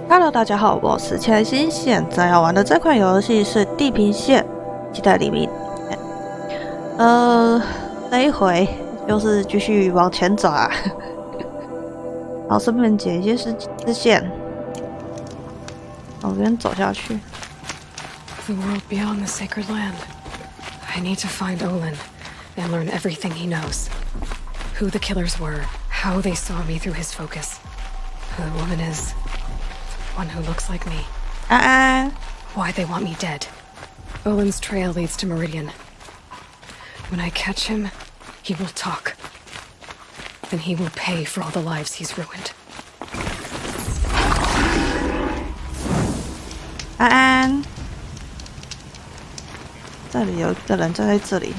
Hello， 大家好，我是沁寒心，现在要玩的这款游戏是《地平线期待黎明》。这一回就是继续往前走啊，然后顺便解一些支线，往这边走下去。The world beyond the sacred land. I need to find Olin and learn everything he knows. Who the killers were, how they saw me through his focus, who the woman is, the one who looks like me. Why they want me dead. Olin's trail leads to Meridian. When I catch him, he will talk. Then he will pay for all the lives he's ruined. 安安，这里有一个人站在这里。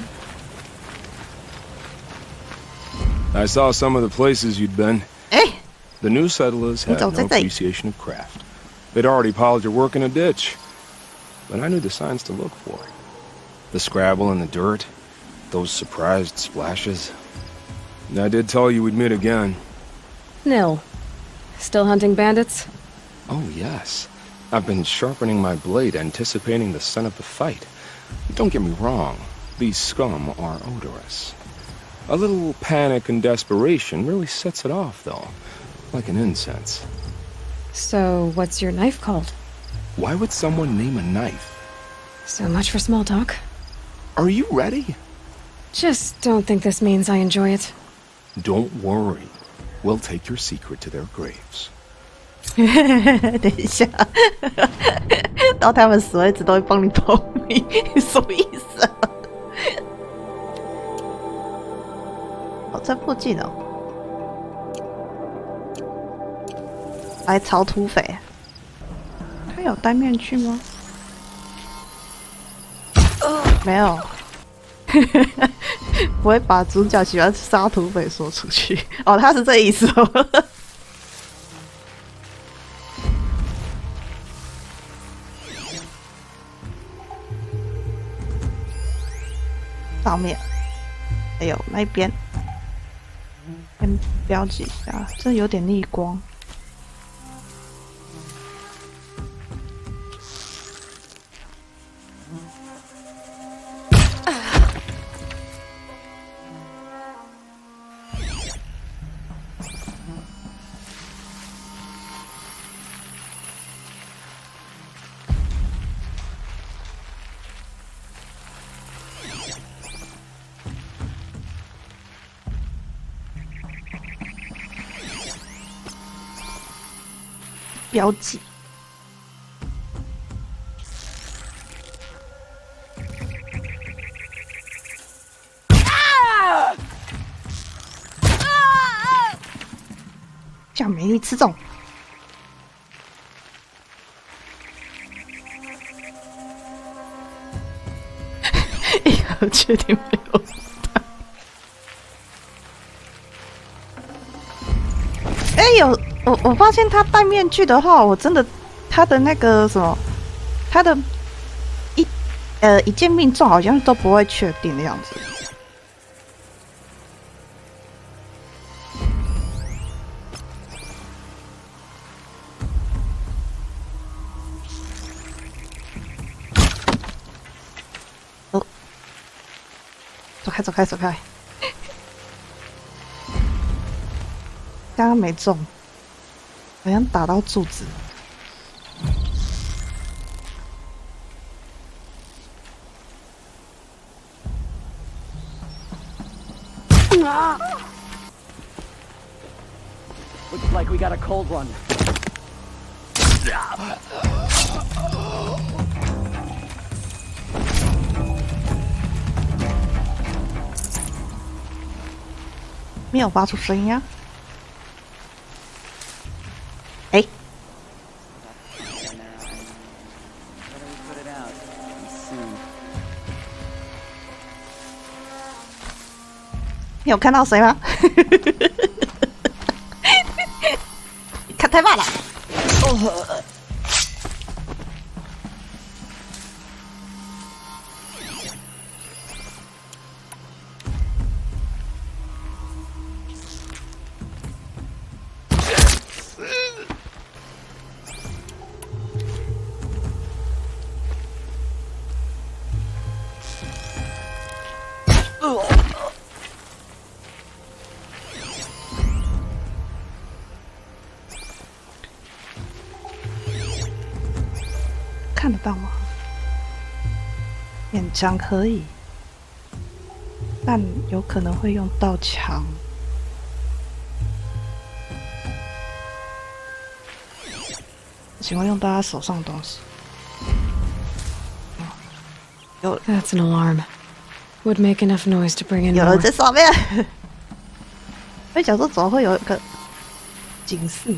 I saw some of the places you'd been. 哎， The new settlers had no appreciation of craft. They'd already piled your work in a ditch. But I knew the signs to look for. The scrabble in the dirt, those surprised splashes. And I did tell you we'd meet again. Nil. Still hunting bandits? Oh, yes. I've been sharpening my blade, anticipating the scent of the fight. Don't get me wrong, these scum are odorous. A little panic and desperation really sets it off, though, like an incense. So, what's your knife called? Why would someone name a knife? So much for small talk. Are you ready? Just don't think this means I enjoy it. Don't worry. We'll take your secret to their graves. 等一下，到他们死为止都会帮你保密，什么意思啊？哦，在附近哦。来朝土匪，他有戴面具吗？没有。不会把主角喜欢杀土匪说出去哦，他是这意思哦。上面还有那边，先标记一下，这有点逆光。标记。这样没力吃中。我确定没有。哎，有。我发现他戴面具的话，我真的他的那个什么，他的一箭命中好像都不会确定的样子。哦，走开走开走开！刚刚没中。好像打到柱子。Looks like we got a cold one. 没有发出声音啊。哎，你有看到谁吗？看太慢了。得到吗？勉强可以，但有可能会用到墙。喜欢用大家手上的东西。有 That's an alarm. Would make enough noise to bring in 有 more. 人在上面。我想说怎么会有一个警示？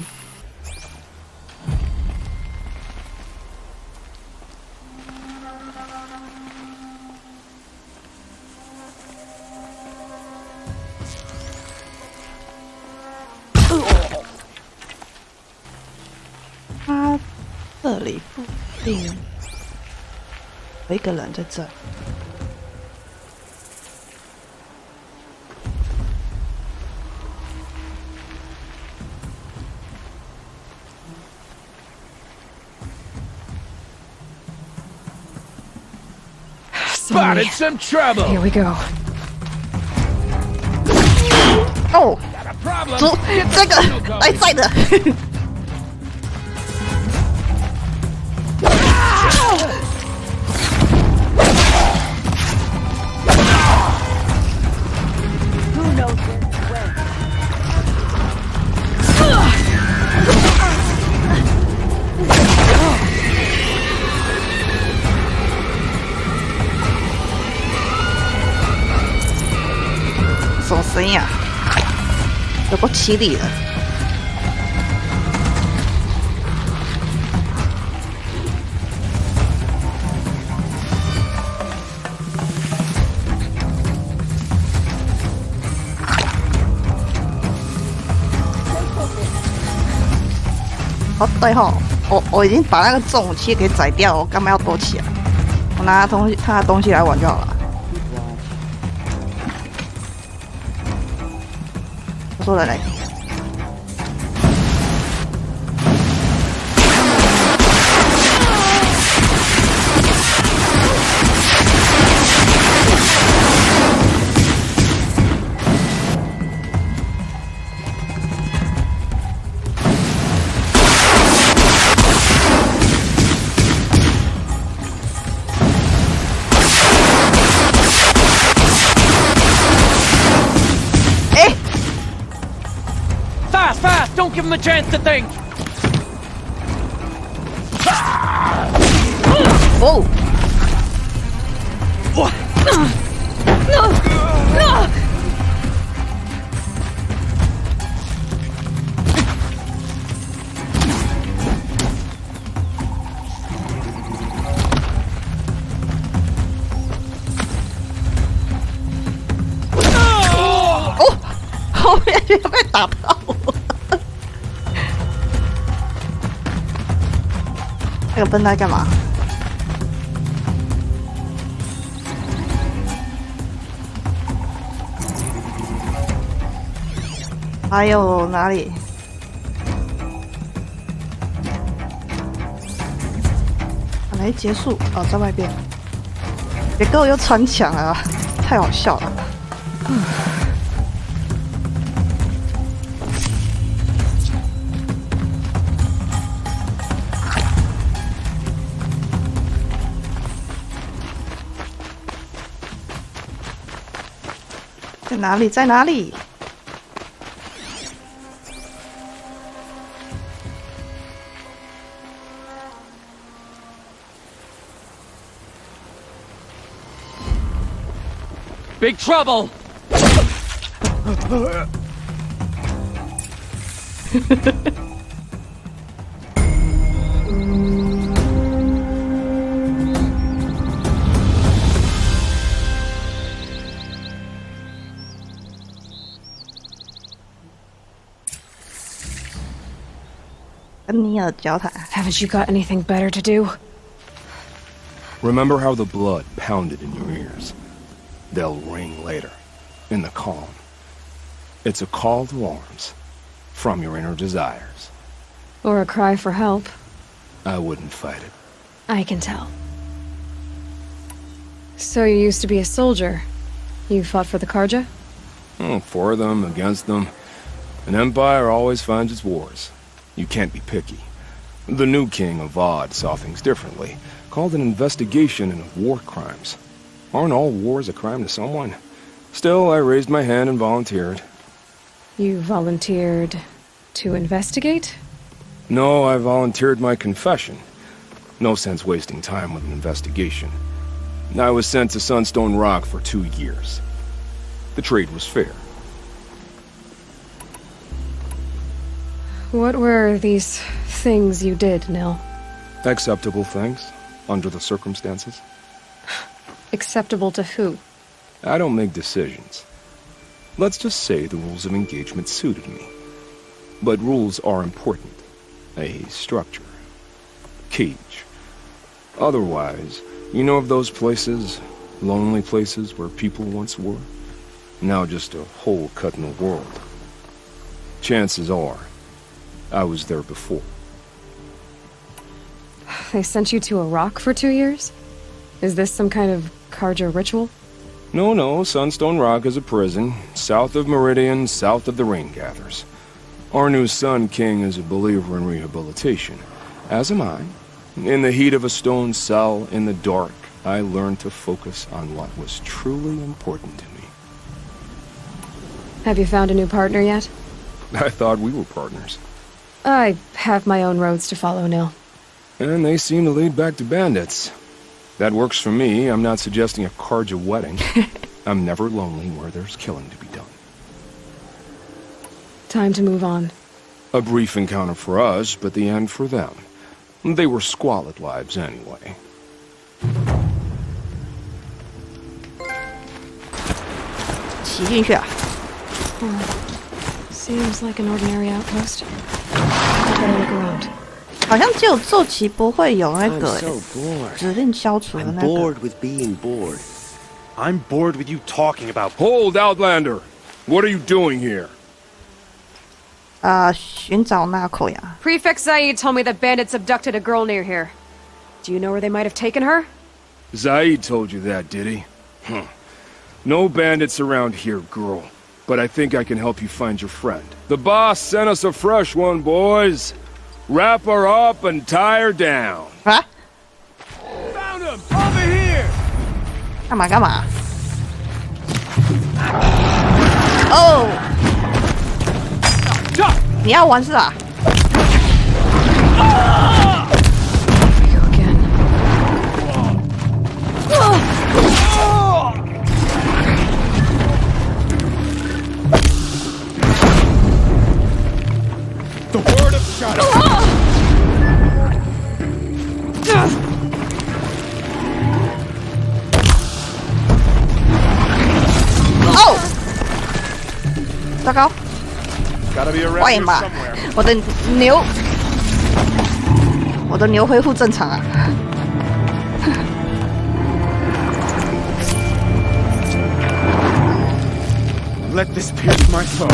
他这里附近有一个人在这。Spotted some trouble. Here we go. 哦， Got a problem. 主这个来在的。Who knows when? 什么声音啊？有够凄厉的。哦，对吼，我已经把那个重武器给宰掉了，我干嘛要躲起来？我拿他的东西来玩就好了。我说人来。Fast! Don't give him a chance to think! 哦，哦，后面就被打到我。那个笨蛋干嘛？还有哪里？还没结束哦，在外边。别给我又穿墙了，太好笑了。在哪里？在哪里？ Big trouble! Haven't you got anything better to do? Remember how the blood pounded in your ears? They'll ring later, in the calm. It's a call to arms, from your inner desires. Or a cry for help. I wouldn't fight it. I can tell. So you used to be a soldier. You fought for the Karja? For them, against them. An empire always finds its wars. You can't be picky. The new king of Vod saw things differently. called an investigation into war crimes. Aren't all wars a crime to someone? Still, I raised my hand and volunteered. You volunteered to investigate? No, I volunteered my confession. No sense wasting time with an investigation. I was sent to Sunstone Rock for 2 years. The trade was fair. What were these things you did, Nil? Acceptable things, under the circumstances. Acceptable to who? I don't make decisions. Let's just say the rules of engagement suited me. But rules are important. A structure. Cage. Otherwise, you know of those places, lonely places where people once were? Now just a hole cut in the world. Chances are, I was there before. They sent you to a rock for 2 years? Is this some kind of Karja ritual? No, Sunstone Rock is a prison, south of Meridian, south of the Rain Gathers. Our new Sun King is a believer in rehabilitation, as am I. In the heat of a stone cell, in the dark, I learned to focus on what was truly important to me. Have you found a new partner yet? I thought we were partners. I have my own roads to follow, Nil. And they seem to lead back to bandits. That works for me. I'm not suggesting a Karja wedding. I'm never lonely where there's killing to be done. Time to move on. A brief encounter for us, but the end for them. They were squalid lives anyway. Seems like an ordinary outpost. I better look around. 好像只有坐骑不会有那个 I'm so bored. 指令消除的 I'm 那个。 bored with being bored. I'm bored with you talking about. Hold, Outlander! What are you doing here? 寻找那口呀。 Prefect Zaid told me that bandits abducted a girl near here. Do you know where they might have taken her? Zaid told you that, did he? No bandits around here, girl. But I think I can help you find your friend. The boss sent us a fresh one, boys. Wrap her up and tie her down. 啊？ Found him! Over here! 干嘛？哦！你要玩是吧？ You again. The word of shadow! Oh! 糟糕！ Gotta be 快 around 点 here 吧， somewhere. 我的牛恢复正常啊。Let this pierce my soul.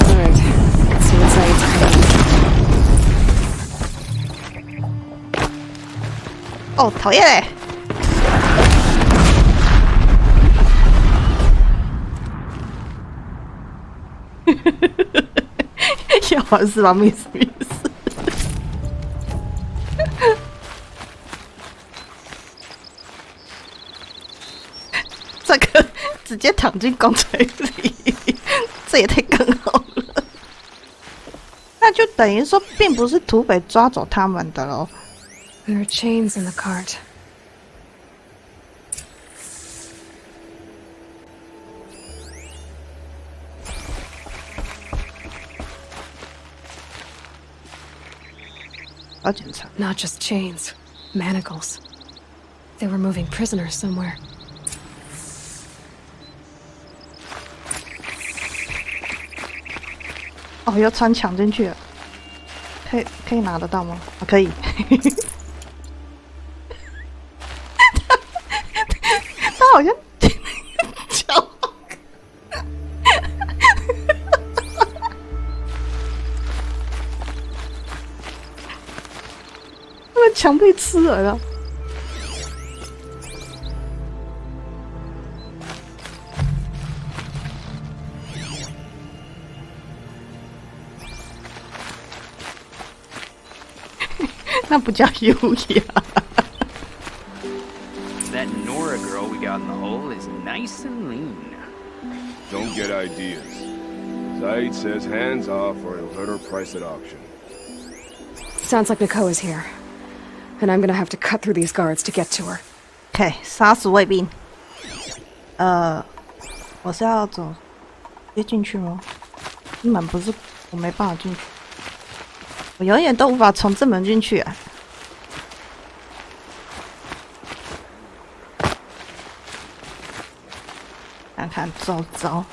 Alright, let's see what Zaid's doing. 哦，讨厌嘞！要玩是吧，Miss？这个直接躺进棺材里，这也太刚好了。那就等于说，并不是土匪抓走他们的咯。 There are chains in the cart. Not just chains, manacles. They were moving prisoners somewhere. 哦，又穿抢进去了，可以拿得到吗？啊，可以。他好像脚，那个墙被吃了。那不叫优雅。That Nora girl we got in the hole is nice and lean. Don't get ideas. Zaid says hands off or he'll hurt her price at auction. Sounds like Nakoa's here. And I'm gonna have to cut through these guards to get to her. OK， 杀死卫兵。我是要走直接进去吗？这门不是我没办法进去，我永远都无法从这门进去啊！看看周遭。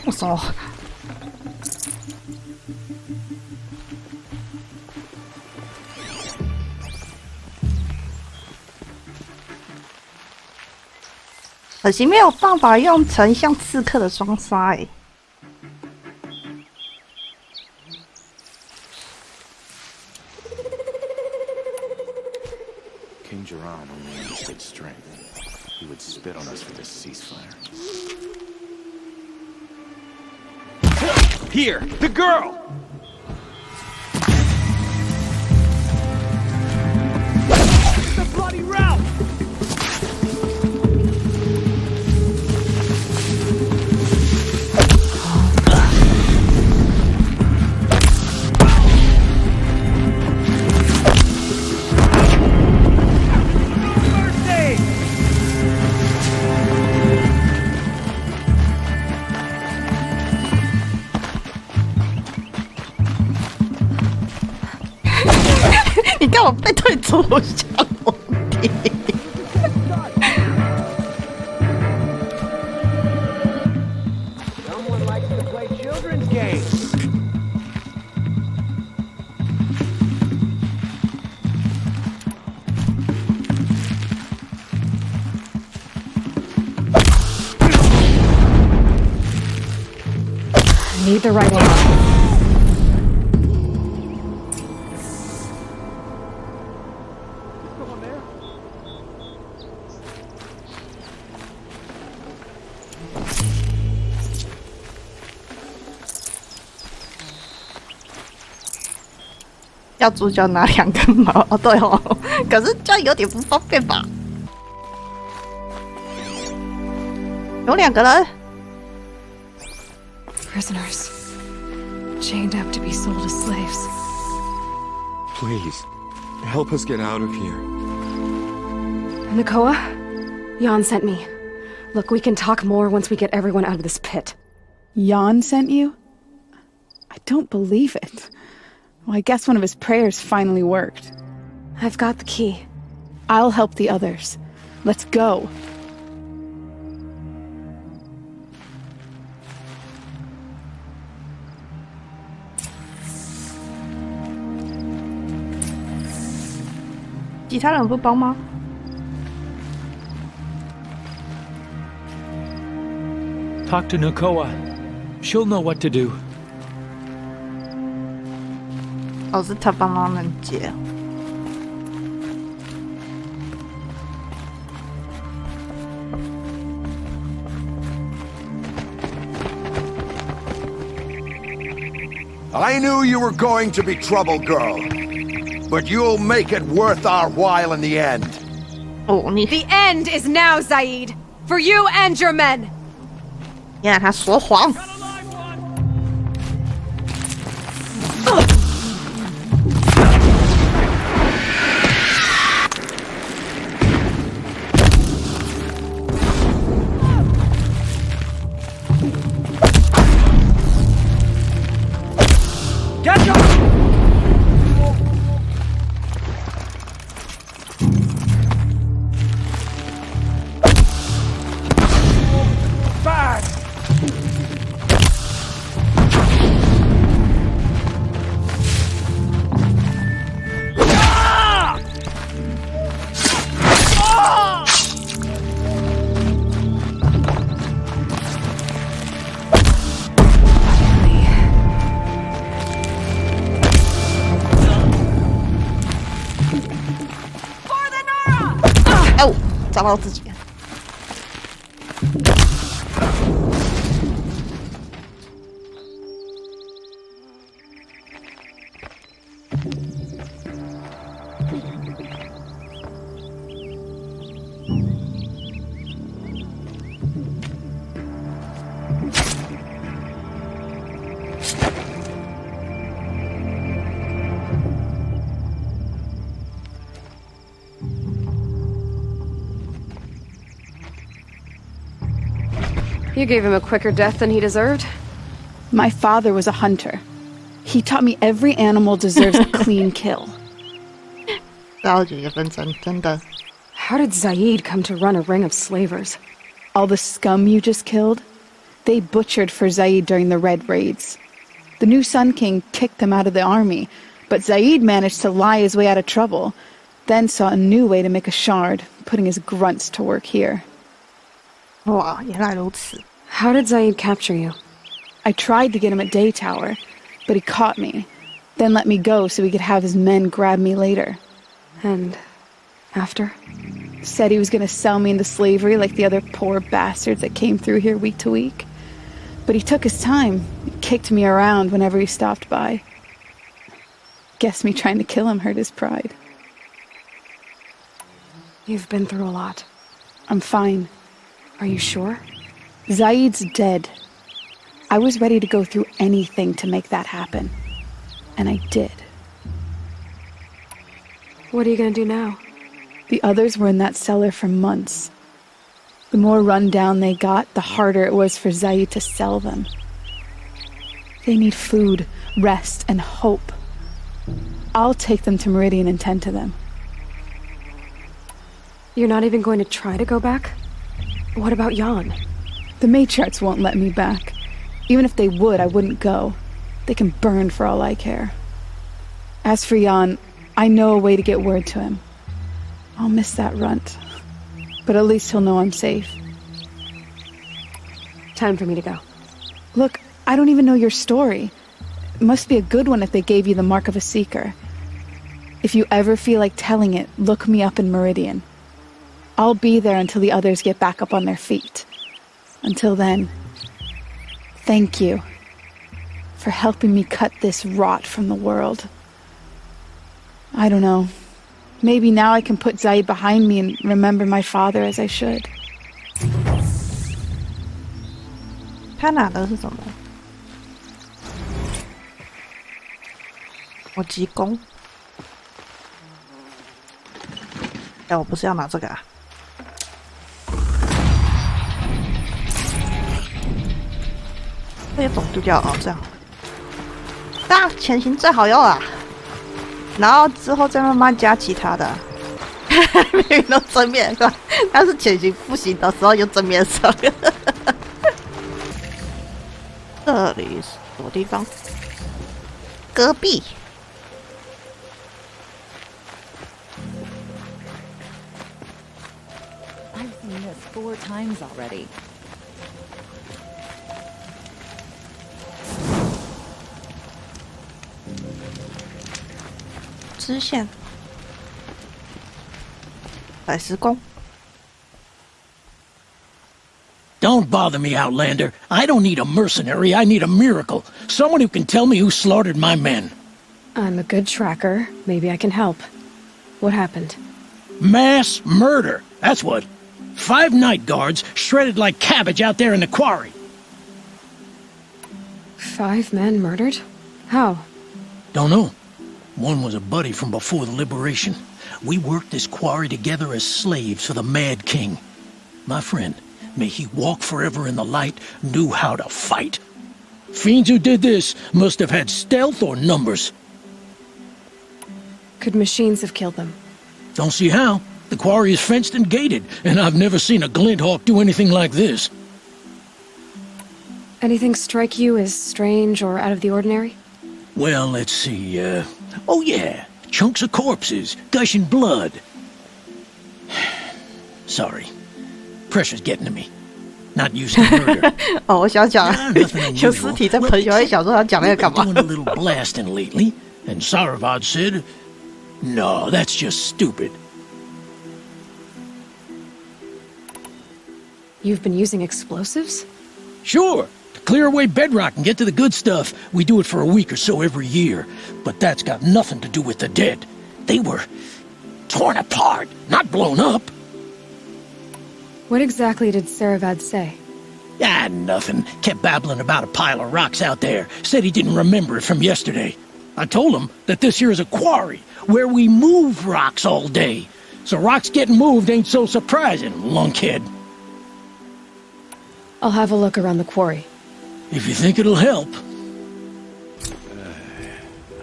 为什么？可惜没有办法用成像刺客的双杀欸。King Jiran only understood strength. He would spit on us for this ceasefire. Here, the girl! The bloody route! Mercy! 你干嘛背对着我笑我弟？Someone likes to play children's games. Need the right one. 要主角拿2根毛哦，对哦，可是这样有点不方便吧？有2个人。Prisoners. Chained up to be sold as slaves. Please, help us get out of here. Nakoa? Jan sent me. Look, we can talk more once we get everyone out of this pit. Jan sent you? I don't believe it. Well, I guess one of his prayers finally worked. I've got the key. I'll help the others. Let's go. Talk to Nakoa. She'll know what to do. 哦，是他帮忙们解。I knew you were going to be trouble, girl. But you'll make it worth our while in the end. Oh, The end is now, Zaid! For you and your men! 你看他说谎。找到自己。You gave him a quicker death than he deserved? My father was a hunter. He taught me every animal deserves a clean kill. How did Zaid come to run a ring of slavers? All the scum you just killed? They butchered for Zaid during the Red Raids. The new Sun King kicked them out of the army, but Zaid managed to lie his way out of trouble, then saw a new way to make a shard, putting his grunts to work here. 哇，原来如此。 How did Zaid capture you? I tried to get him at Day Tower, but he caught me, then let me go so he could have his men grab me later. And after? Said he was going to sell me into slavery like the other poor bastards that came through here week to week. But he took his time, kicked me around whenever he stopped by. Guess me trying to kill him hurt his pride. You've been through a lot. I'm fine. Are you sure? Zaid's dead. I was ready to go through anything to make that happen. And I did. What are you gonna do now? The others were in that cellar for months. The more run down they got, the harder it was for Zaid to sell them. They need food, rest, and hope. I'll take them to Meridian and tend to them. You're not even going to try to go back? What about Jan? The matriarchs won't let me back. Even if they would, I wouldn't go. They can burn for all I care. As for Jan, I know a way to get word to him. I'll miss that runt. But at least he'll know I'm safe. Time for me to go. Look, I don't even know your story. It must be a good one if they gave you the mark of a seeker. If you ever feel like telling it, look me up in Meridian. I'll be there until the others get back up on their feet. Until then, thank you for helping me cut this rot from the world. I don't know. Maybe now I can put Zaid behind me and remember my father as I should. 他拿的是什么？我急攻。哎，我不是要拿这个啊。这种就叫哦这样。大家前行最好用啊，然后之后再慢慢加其他的。明明都正面是吧？但是前行不行的时候就正面上。这里是什么地方？隔壁。I've seen this 4 times already. 支线，百时宫。 Don't bother me, Outlander. I don't need a mercenary, I need a miracle. Someone who can tell me who slaughtered my men. I'm a good tracker. Maybe I can help. What happened? Mass murder, that's what. 5 night guards shredded like cabbage out there in the quarry. 5 men murdered? How? Don't know. One was a buddy from before the liberation. We worked this quarry together as slaves for the Mad King. My friend, may he walk forever in the light, knew how to fight. Fiends who did this must have had stealth or numbers. Could machines have killed them? Don't see how. The quarry is fenced and gated, and I've never seen a Glinthawk do anything like this. Anything strike you as strange or out of the ordinary? Well, let's see, oh yeah, chunks of corpses, gushing blood. Sorry. Pressure's getting to me. Not used to murder. 哦，我想讲，有尸体在喷血，我想说他讲那个干嘛 ？Doing a little blasting lately, and Saravad said, "No, that's just stupid." You've been using explosives? Sure. To clear away bedrock and get to the good stuff, we do it for a week or so every year. But that's got nothing to do with the dead. They were torn apart, not blown up. What exactly did Saravad say? Ah, nothing. Kept babbling about a pile of rocks out there. Said he didn't remember it from yesterday. I told him that this here is a quarry, where we move rocks all day. So rocks getting moved ain't so surprising, lunkhead. I'll have a look around the quarry. If you think it'll help.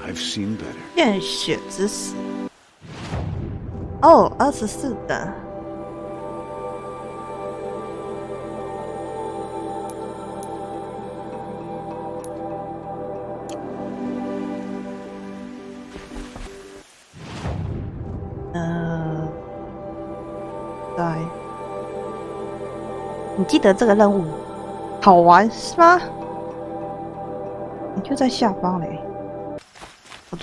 I've seen better. 见血之死。哦，24的。对。你记得这个任务好玩是吗？你就在下方嘞。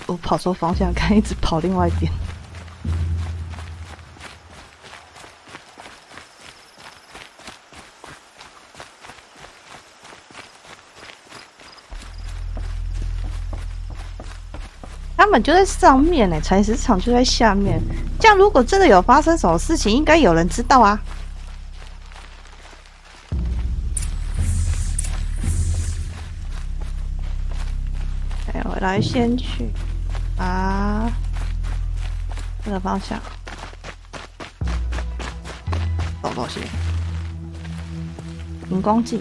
我跑错方向，看一直跑另外一边。他们就在上面呢，采石场就在下面。这样如果真的有发生什么事情，应该有人知道啊。我来先去这个方向走东西，荧光剂。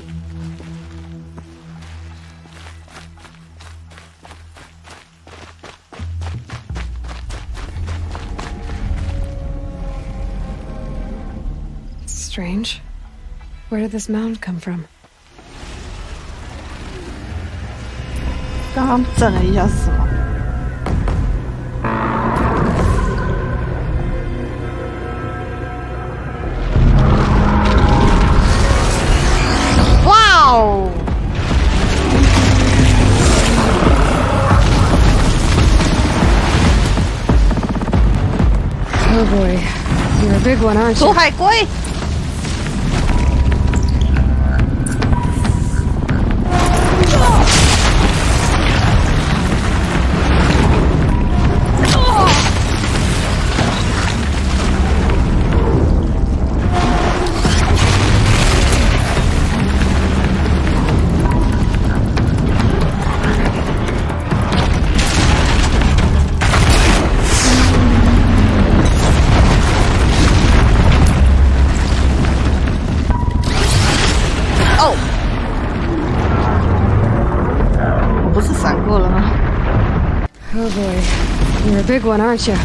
Strange. Where did this mound come from? 刚刚震了一下是什么？哇哦！ Oh boy, you're a big one, aren't 楚 you? 海龟。 Oh boy, you're a big one, aren't you?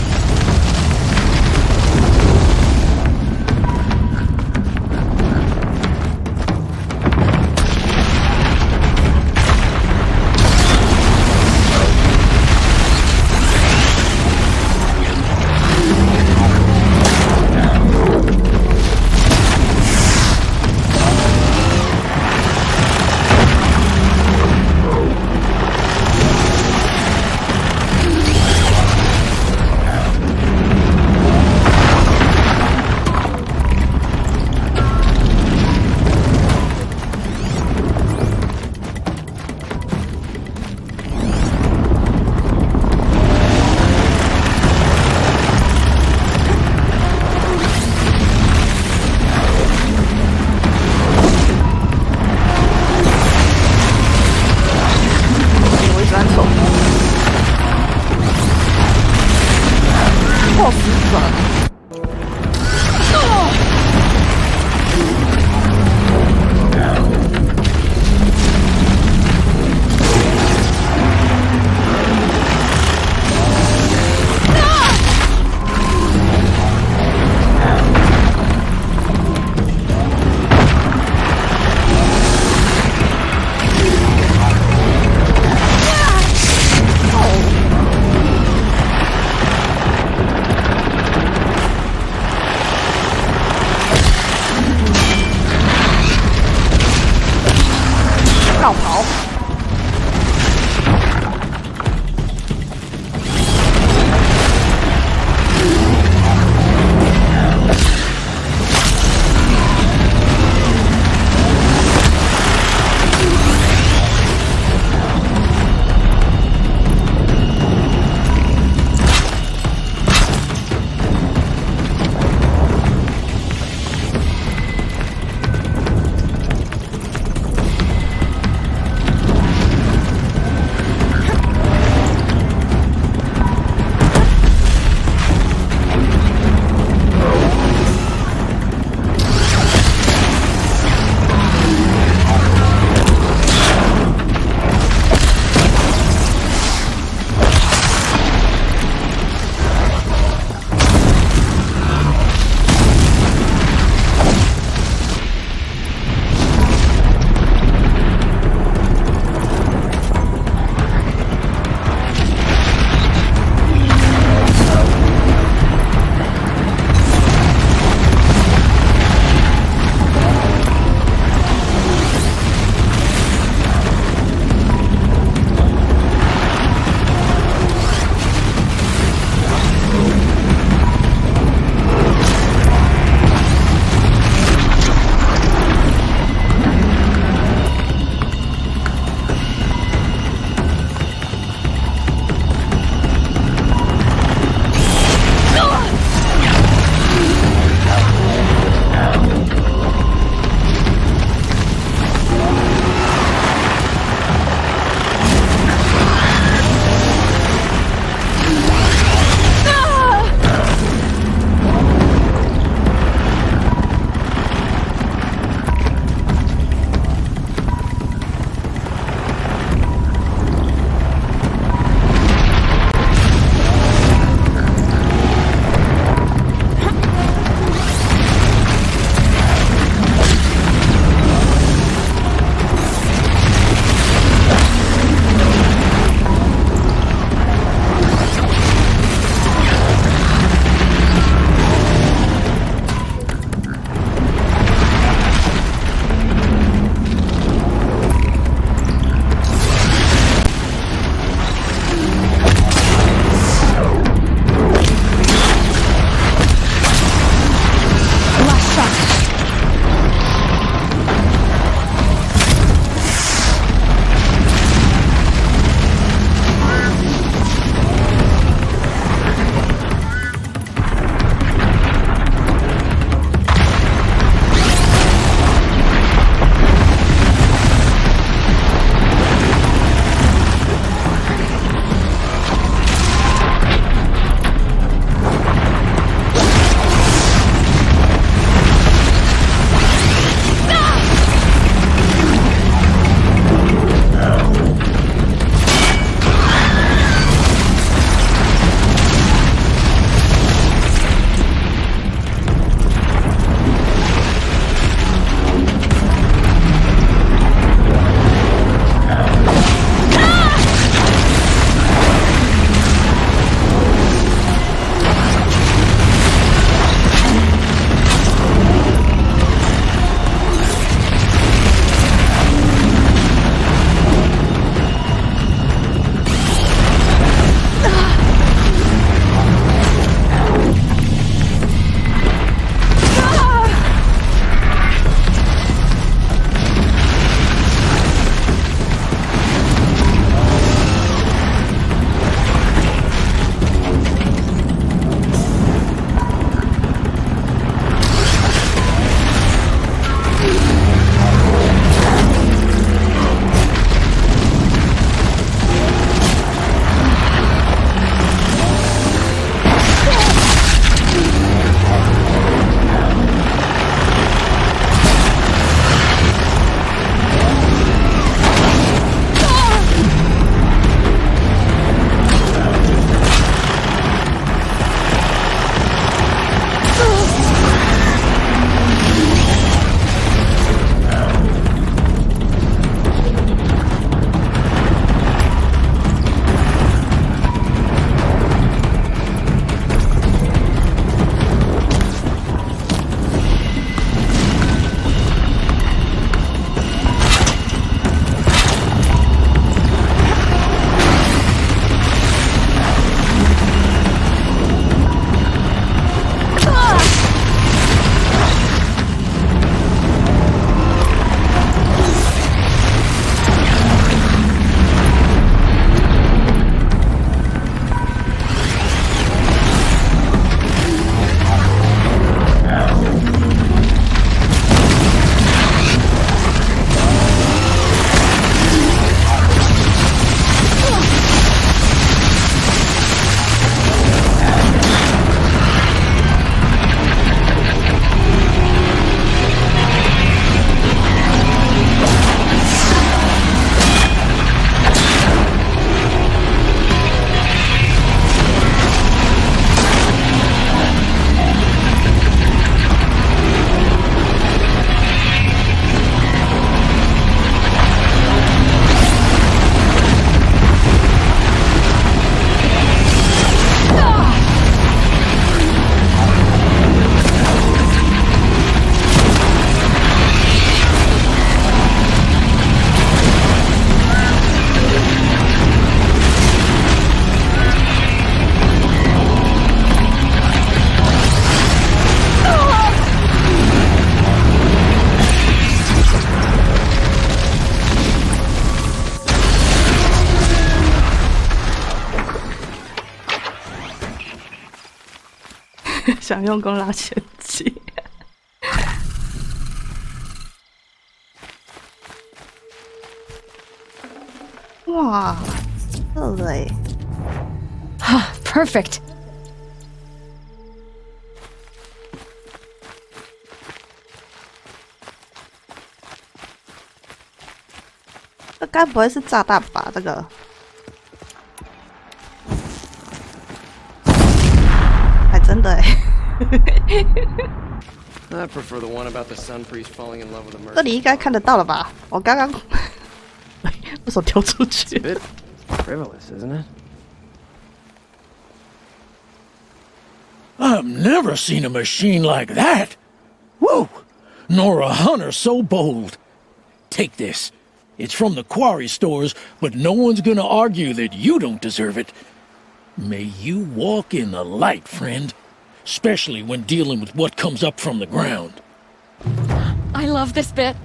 想用功拉前机。哇，这个哎。Perfect. 这该不会是炸弹吧？这个，还真的哎。I prefer the one about the sun priest falling in love with a merchant. 这里应该看得到了吧？我刚刚不手丢出去。It's a bit frivolous, isn't it? I've never seen a machine like that. Whoa! Nor a hunter so bold. Take this. It's from the quarry stores, but no one's gonna argue that you don't deserve it. May you walk in the light, friend. Especially when dealing with what comes up from the ground. I love this bit.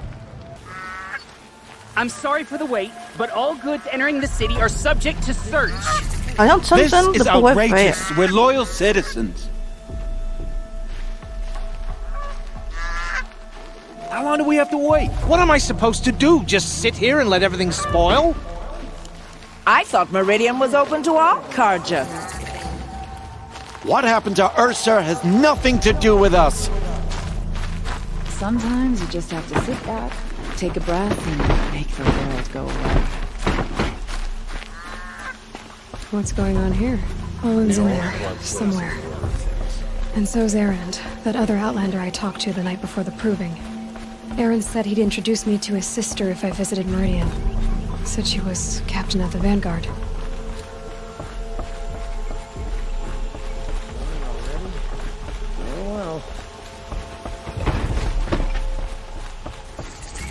I'm sorry for the wait, but all goods entering the city are subject to search. 好像村 This 真 is 的不会飞。 outrageous. We're loyal citizens. How long do we have to wait? What am I supposed to do? Just sit here and let everything spoil? I thought Meridian was open to all Carja. What happened to Ursa has nothing to do with us. Sometimes you just have to sit back, take a breath, and make the world go away. What's going on here? Olin's in there, somewhere. And so's Erend, that other Outlander I talked to the night before the proving. Erend said he'd introduce me to his sister if I visited Meridian. Said she was captain of the Vanguard.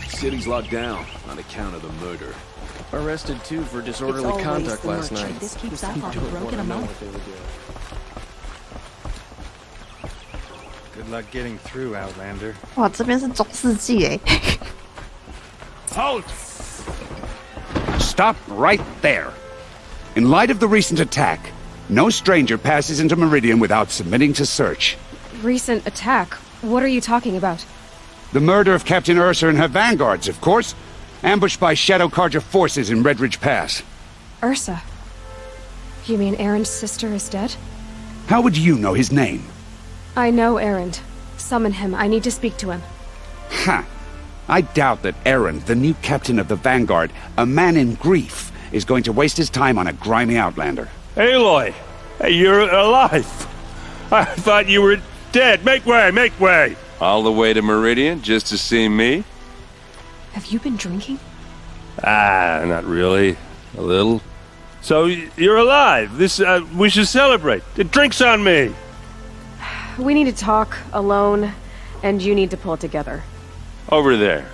City's locked down on account of the murder. Arrested too for disorderly conduct last night. This keeps up off a broken amount. Good luck getting through, Outlander. 哇，这边是中世纪哎。Halt! Stop right there. In light of the recent attack, no stranger passes into Meridian without submitting to search. Recent attack? What are you talking about? The murder of Captain Ursa and her vanguards, of course. Ambushed by Shadow Carja forces in Redridge Pass. Ursa? You mean Erend's sister is dead? How would you know his name? I know Erend. Summon him. I need to speak to him. Ha! I doubt that Erend, the new captain of the Vanguard, a man in grief, is going to waste his time on a grimy outlander. Aloy! Hey, you're alive! I thought you were dead. Make way, make way! All the way to Meridian just to see me? Have you been drinking? Ah, not really. A little. So, you're alive. We should celebrate. The drink's on me! We need to talk, alone, and you need to pull it together. Over there.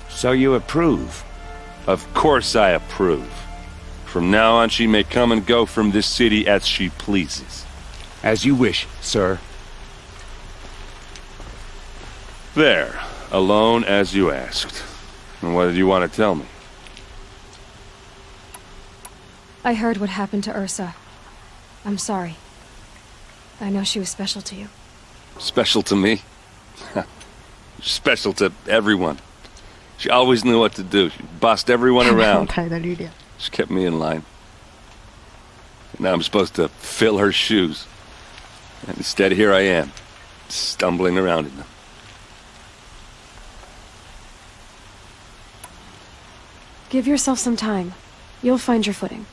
So you approve? Of course I approve. From now on, she may come and go from this city as she pleases. As you wish, sir. There. Alone as you asked. And what did you want to tell me? I heard what happened to Ursa. I'm sorry. I know she was special to you. Special to me? Special to everyone. She always knew what to do. She bossed everyone around. She kept me in line. And now I'm supposed to fill her shoes. And instead, here I am, stumbling around in them. Give yourself some time. You'll find your footing.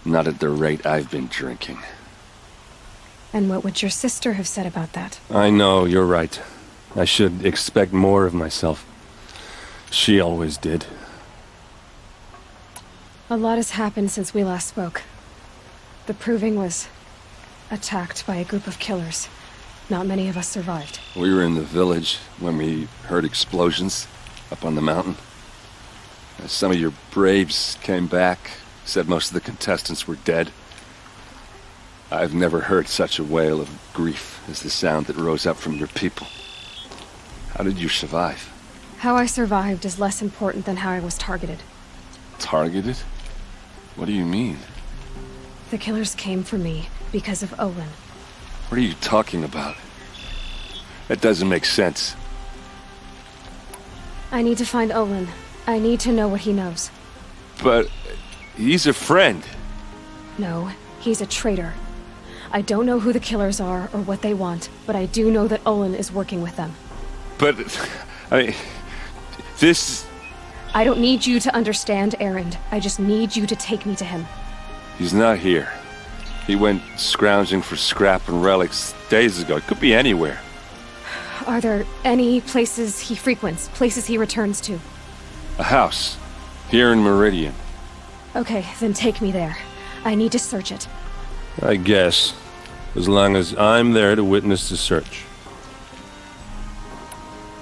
Not at the rate I've been drinking. And what would your sister have said about that? I know, you're right. I should expect more of myself. She always did. A lot has happened since we last spoke. The Proving was attacked by a group of killers. Not many of us survived. We were in the village when we heard explosions up on the mountain. Some of your braves came back, said most of the contestants were dead. I've never heard such a wail of grief as the sound that rose up from your people. How did you survive? How I survived is less important than how I was targeted. Targeted? What do you mean? The killers came for me because of Olin. What are you talking about? That doesn't make sense. I need to find Olin. I need to know what he knows. But he's a friend. No, he's a traitor. I don't know who the killers are or what they want, but I do know that Olin is working with them. But, I mean, this... I don't need you to understand, Erend. I just need you to take me to him. He's not here. He went scrounging for scrap and relics days ago. It could be anywhere. Are there any places he frequents, places he returns to? A house. Here in Meridian. Okay, then take me there. I need to search it. I guess. As long as I'm there to witness the search.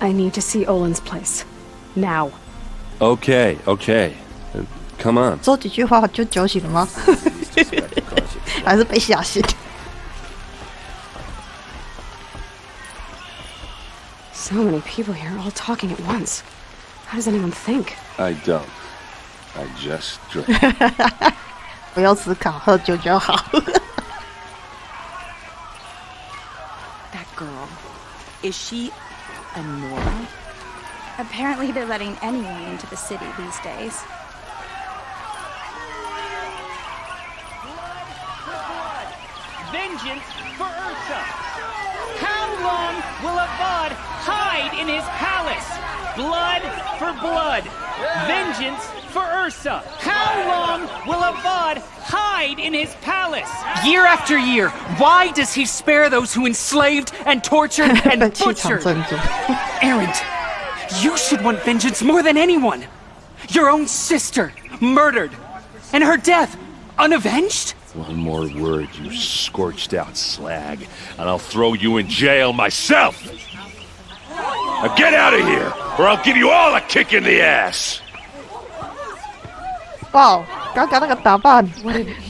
I need to see Olin's place. Now. Okay. Come on. 说几句话就酒醒了吗？还是被吓醒？ So many people here, all talking at once. How does anyone think? I don't. I just drink. 不要思考，喝酒就好。 That girl. Is she a Nora? Apparently they're letting anyone into the city these days. Vengeance for Ursa! How long will Avad hide in his palace? Blood for blood. Vengeance for Ursa. How long will Avad hide in his palace? Year after year, why does he spare those who enslaved and tortured and butchered? Erend, you should want vengeance more than anyone. Your own sister, murdered. And her death, unavenged? One more word, you scorched out slag, and I'll throw you in jail myself! Now get out of here, or I'll give you all a kick in the ass! 哇，刚刚那个打扮，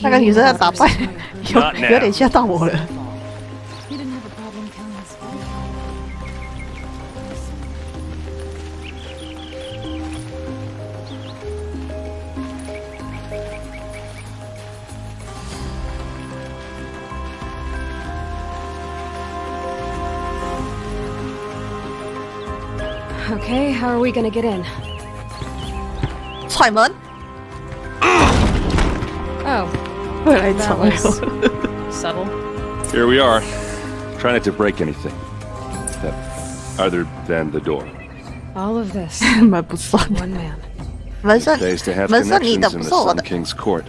那个女生的打扮，有点吓到我了。 Okay, how are we gonna get in? 踹门。 Oh. That was subtle. Here we are. Try not to break anything. Other than the door. All of this. 门不算。 One man. 门是 Pays to have 门是你的， connections 不 in 是 the 我 Sun 的。 King's court.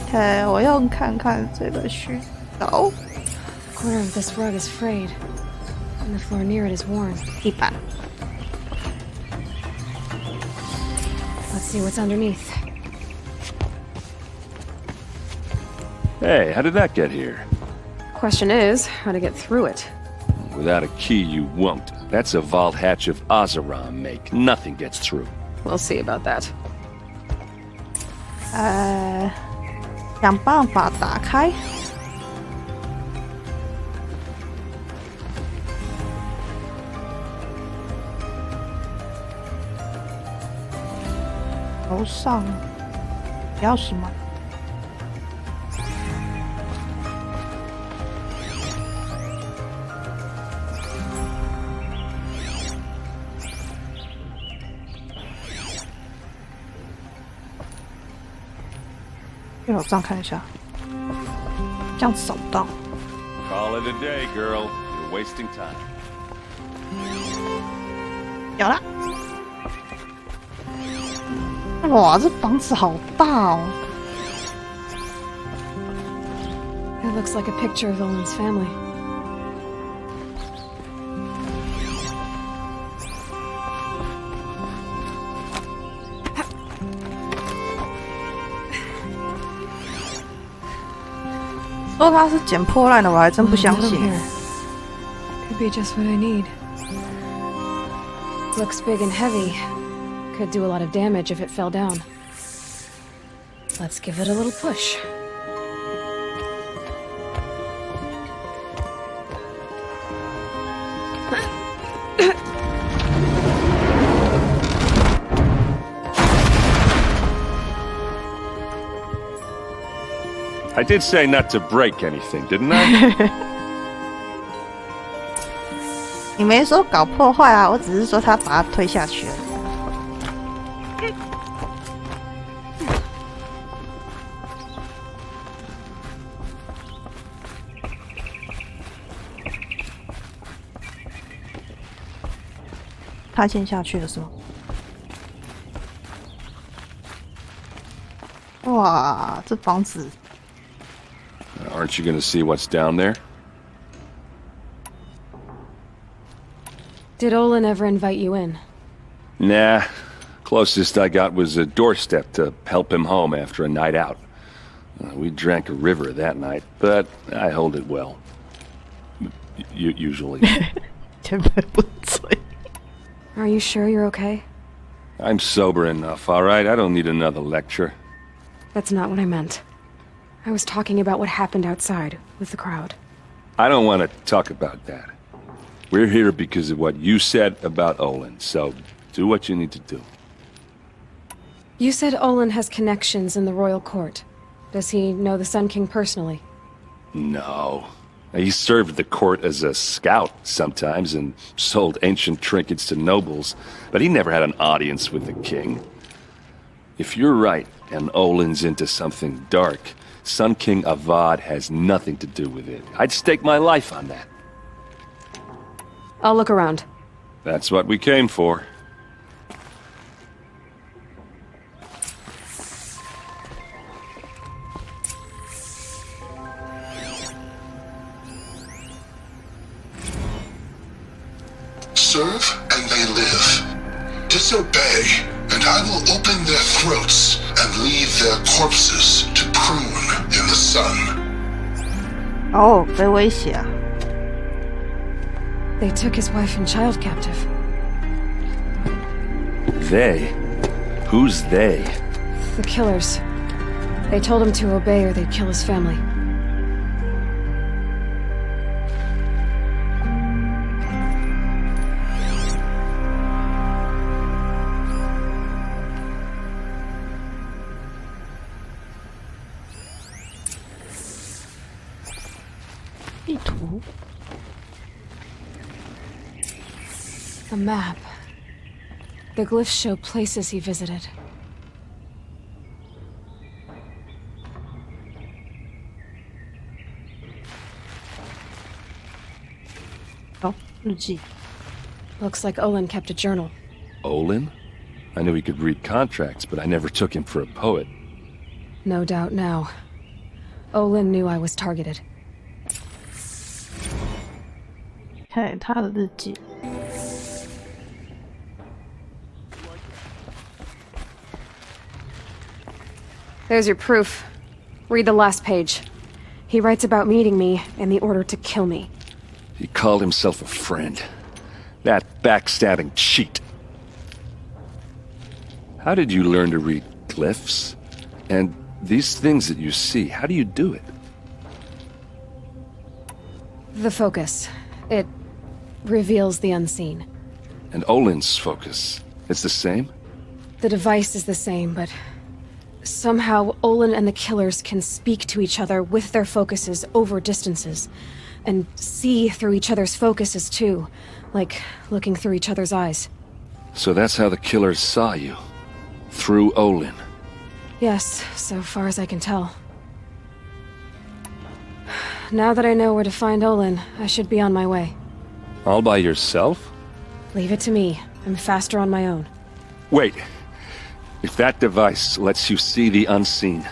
OK， 我用看看这个虚构。 Corner of this rug is frayed, and the floor near it is worn. 地板。 Let's see what's underneath. Hey, how did that get here? Question is, how to get through it. Without a key, you won't. That's a vault hatch of Ozeron make. Nothing gets through. We'll see about that. 想办法打开。楼上钥匙吗？ 电脑上看一下，这样找不到。 Call it a day, girl. You're wasting time. 有了。哇，这房子好大哦。 It looks like a picture of Olin's family. "说他是捡破烂的，我还真不相信。 Could be just what I need. Looks big and heavy. Could do a lot of damage if it fell down. Let's give it a little push. I did say not to break anything, didn't I? 你没说搞破坏啊，我只是说他把他推下去了。他先下去了是吗？哇，这房子。Aren't you gonna see what's down there? Did Olin ever invite you in? Nah. Closest I got was a doorstep to help him home after a night out. We drank a river that night, but I hold it well. Usually. Are you sure you're okay? I'm sober enough, all right? I don't need another lecture. That's not what I meant. I was talking about what happened outside with the crowd. I don't want to talk about that. We're here because of what you said about Olin, so do what you need to do. You said Olin has connections in the royal court. Does he know the Sun King personally? No. He served the court as a scout sometimes and sold ancient trinkets to nobles, but he never had an audience with the king. If you're right, and Olin's into something dark, Sun King Avad has nothing to do with it. I'd stake my life on that. I'll look around. That's what we came for. Serve and they live. Disobey, and I will open their throats and leave their corpses to prune in the sun. Oh, 被威胁啊。They took his wife and child captive. They? Who's they? The killers. They told him to obey or they'd kill his family. A map. The glyphs show places he visited. Oh, 日记. Looks like Olin kept a journal. Olin? I knew he could read contracts, but I never took him for a poet. No doubt now. Olin knew I was targeted. 看他的日记。There's your proof. Read the last page. He writes about meeting me and the order to kill me. He called himself a friend. That backstabbing cheat. How did you learn to read glyphs? And these things that you see, how do you do it? The focus. It reveals the unseen. And Olin's focus, it's the same? The device is the same, but somehow Olin and the killers can speak to each other with their focuses over distances, and see through each other's focuses too, like looking through each other's eyes. So that's how the killers saw you? Through Olin? Yes, so far as I can tell. Now that I know where to find Olin, I should be on my way. All by yourself? Leave it to me. I'm faster on my own. Wait. If that device lets you see the unseen...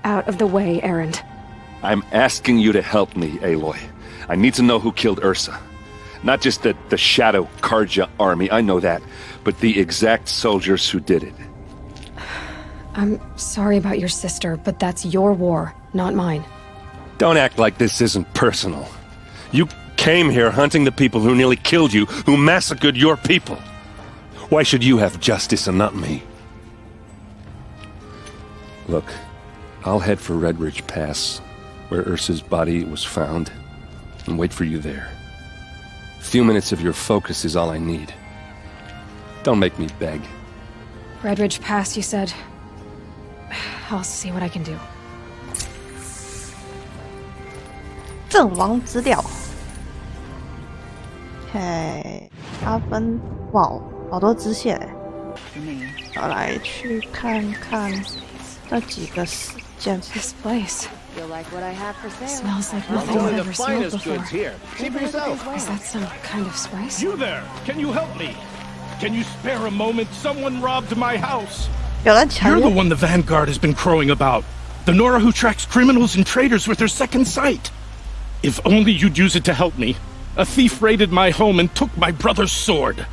Out of the way, Erend. I'm asking you to help me, Aloy. I need to know who killed Ursa. Not just the Shadow Karja army, I know that, but the exact soldiers who did it. I'm sorry about your sister, but that's your war, not mine. Don't act like this isn't personal. You came here hunting the people who nearly killed you, who massacred your people. Why should you have justice and not me? Look, I'll head for Red Ridge Pass, where Ursa's body was found, and wait for you there. A few minutes of your focus is all I need. Don't make me beg. Red Ridge Pass, you said? I'll see what I can do. 阵亡资料。OK，8分，哇，好多支线哎！我来去看看那几个事件。This place You'll like what I have for sale. smells like nothing I've ever smelled before. Here. See for yourself. Is that some kind of spice? You there? Can you help me? Can you spare a moment? Someone robbed my house. You're the one the Vanguard has been crowing about. The Nora who tracks criminals and traitors with her second sight. If only you'd use it to help me. A thief raided my home and took my brother's sword.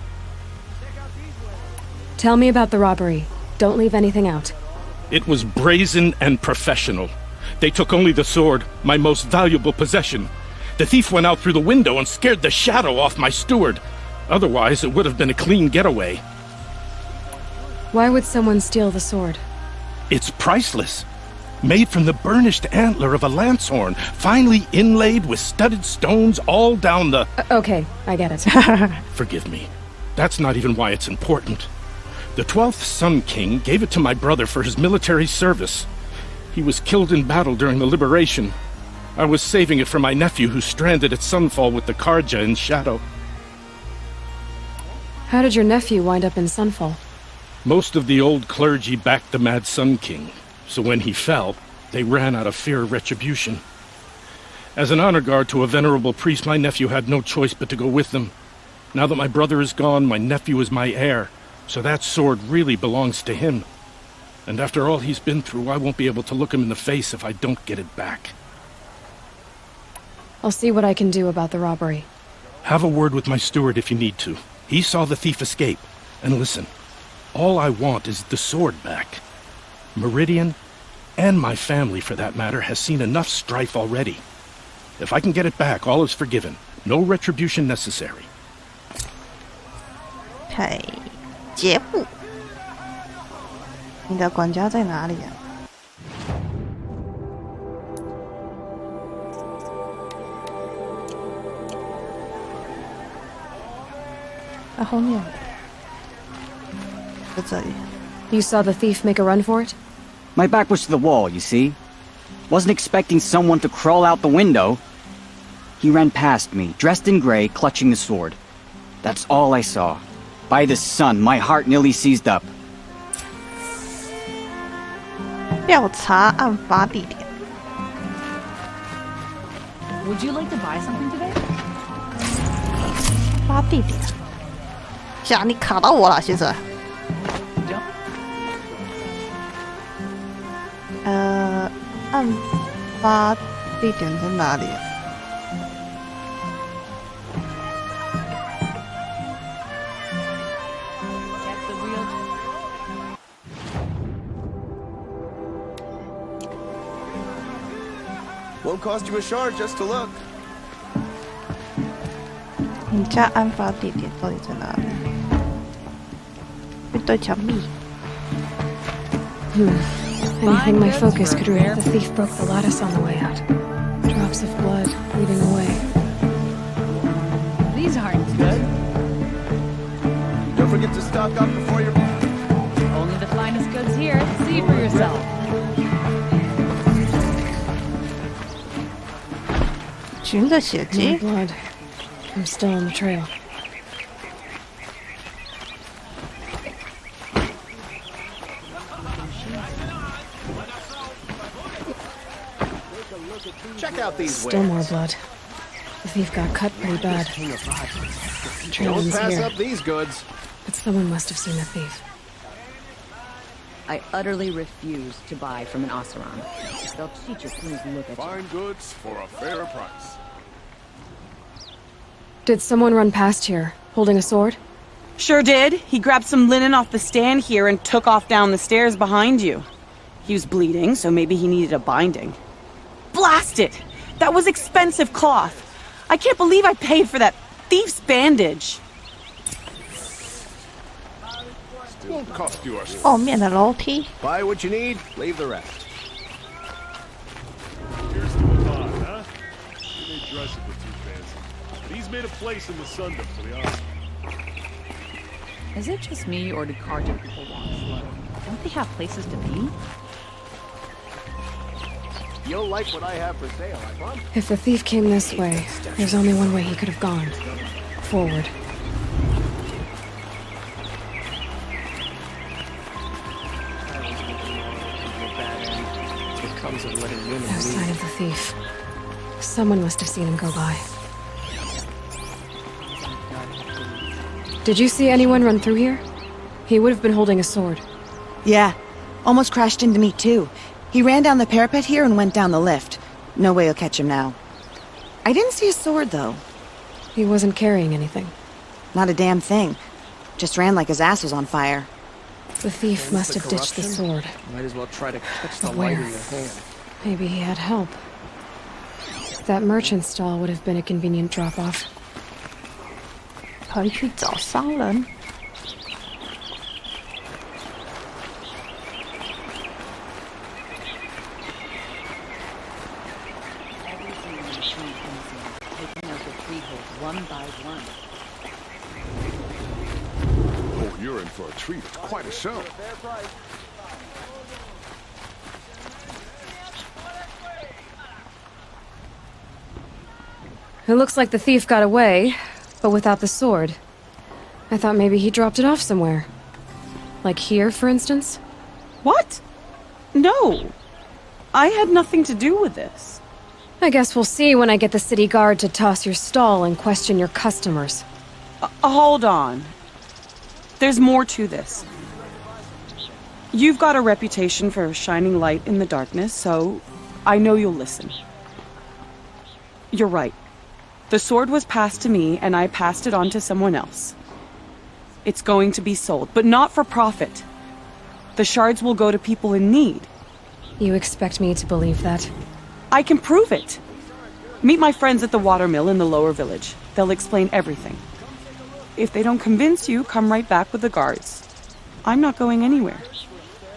Tell me about the robbery. Don't leave anything out. It was brazen and professional. They took only the sword, my most valuable possession. The thief went out through the window and scared the shadow off my steward. Otherwise, it would have been a clean getaway. Why would someone steal the sword? It's priceless. Made from the burnished antler of a lancehorn, finely inlaid with studded stones all down the... Okay, I get it. Forgive me. That's not even why it's important. The 12th Sun King gave it to my brother for his military service. He was killed in battle during the liberation. I was saving it for my nephew who's stranded at Sunfall with the Karja in Shadow. How did your nephew wind up in Sunfall? Most of the old clergy backed the Mad Sun King, so when he fell, they ran out of fear of retribution. As an honor guard to a venerable priest, my nephew had no choice but to go with them. Now that my brother is gone, my nephew is my heir, so that sword really belongs to him. And after all he's been through, I won't be able to look him in the face if I don't get it back. I'll see what I can do about the robbery. Have a word with my steward if you need to. He saw the thief escape. And listen, all I want is the sword back. Meridian, and my family for that matter, has seen enough strife already. If I can get it back, all is forgiven. No retribution necessary. Hey, 劫富。你的管家在哪里啊？在后面，在这里。You saw the thief make a run for it? My back was to the wall, you see? Wasn't expecting someone to crawl out the window. He ran past me, dressed in gray, clutching the sword. That's all I saw. By the sun, my heart nearly seized up. 调查案发地点。 Would you like to buy something today? 发地点。呀，你卡到我了，先生。案发地点在哪里啊？ Won't cost you a shard just to look. 你家案发地点到底在哪里？一堆墙壁。Anything my focus could read. The thief broke the lattice on the way out. Drops of blood bleeding away. These aren't good. Don't forget to stock up before you're... Only the finest goods here. See for yourself. More blood. I'm still on the trail. Check out these Still more blood. The thief got cut pretty bad. The trail Don't ends pass here. up these goods. But someone must have seen the thief. I utterly refuse to buy from an Oseram. They'll teach you to look at Fine goods for a fair price. Did someone run past here, holding a sword? Sure did. He grabbed some linen off the stand here and took off down the stairs behind you. He was bleeding, so maybe he needed a binding. Blast it! That was expensive cloth. I can't believe I paid for that thief's bandage. Won't cost you a... 后面的楼梯。 Buy what you need, leave the rest. Here's to the bond, huh? He may dress a bit too fancy, but he's made a place in the Sundom for the honor. Is it just me, or do Karja people walk slow? Don't they have places to be? You'll like what I have for sale, I promise. If the thief came this way, there's only one way he could have gone. forward. No sign of the thief. Someone must have seen him go by. Did you see anyone run through here? He would have been holding a sword. Yeah. Almost crashed into me, too. He ran down the parapet here and went down the lift. No way you'll catch him now. I didn't see a sword, though. He wasn't carrying anything. Not a damn thing. Just ran like his ass was on fire. The thief must have ditched the sword. Might as well try to catch the But light where? in your hand. Maybe he had help. That merchant stall would have been a convenient drop-off. 回去找商人。One by one. Oh, you're in for a treat. It's quite a show. It looks like the thief got away, but without the sword. I thought maybe he dropped it off somewhere. Like here, for instance? What? No. I had nothing to do with this. I guess we'll see when I get the city guard to toss your stall and question your customers. Hold on. There's more to this. You've got a reputation for shining light in the darkness, so I know you'll listen. You're right. The sword was passed to me, and I passed it on to someone else. It's going to be sold, but not for profit. The shards will go to people in need. You expect me to believe that? I can prove it. Meet my friends at the watermill in the lower village. They'll explain everything. If they don't convince you, come right back with the guards. I'm not going anywhere.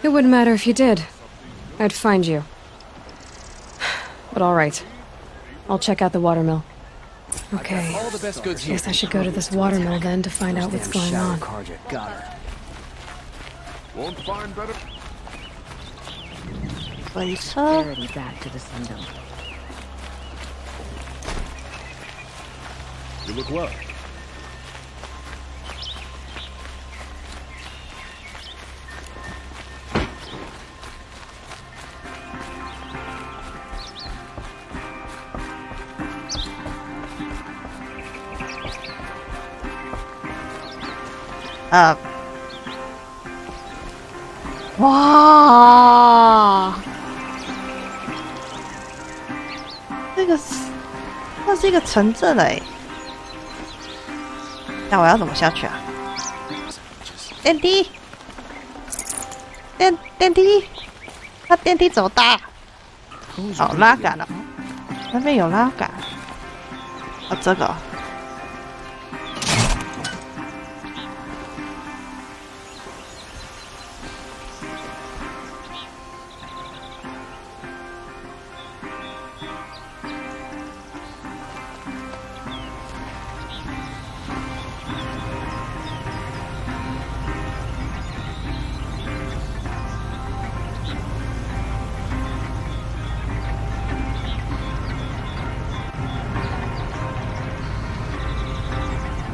It wouldn't matter if you did. I'd find you. But all right. I'll check out the watermill. Okay. All the best goods here. Guess I should go to this watermill then to find out what's going on. Got her. Won't find better. Already back to the Sundom. You look well. Wow! 那是一个城镇哎，那我要怎么下去啊？电梯，电梯，那电梯怎么搭？哦，拉杆了，那边有拉杆。哦，这个。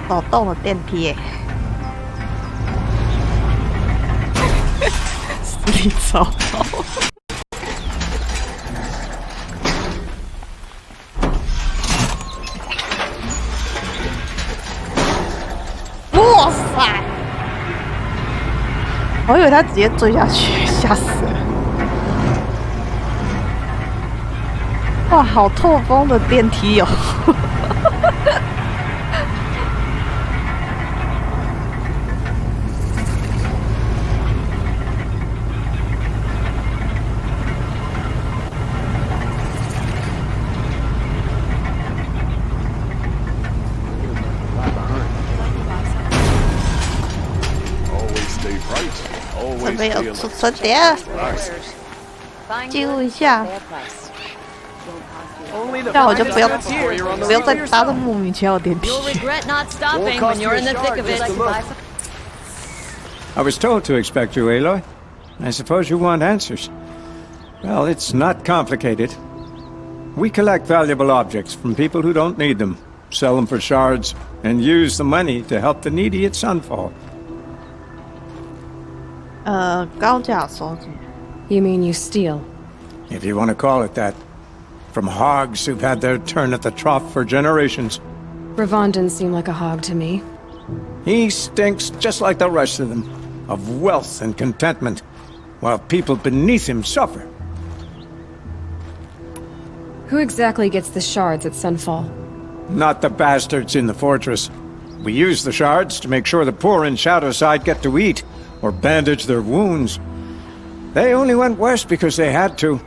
手动的电梯耶，死里走走。哇塞！我以为他直接坠下去，吓死了！哇，好透风的电梯哦！这边有储存点，记录一下。那我就不用再搭这莫名其妙的电梯。I was told to expect you, Aloy. I suppose you want answers. Well, it's not complicated. We collect valuable objects from people who don't need them, sell them for shards, and use the money to help the needy at Sunfall. 高价收集. You mean you steal? If you want to call it that. From hogs who've had their turn at the trough for generations. Ravon didn't seem like a hog to me. He stinks just like the rest of them, of wealth and contentment, while people beneath him suffer. Who exactly gets the shards at Sunfall? Not the bastards in the fortress. We use the shards to make sure the poor in Shadowside get to eat, or bandage their wounds. They only went west because they had to.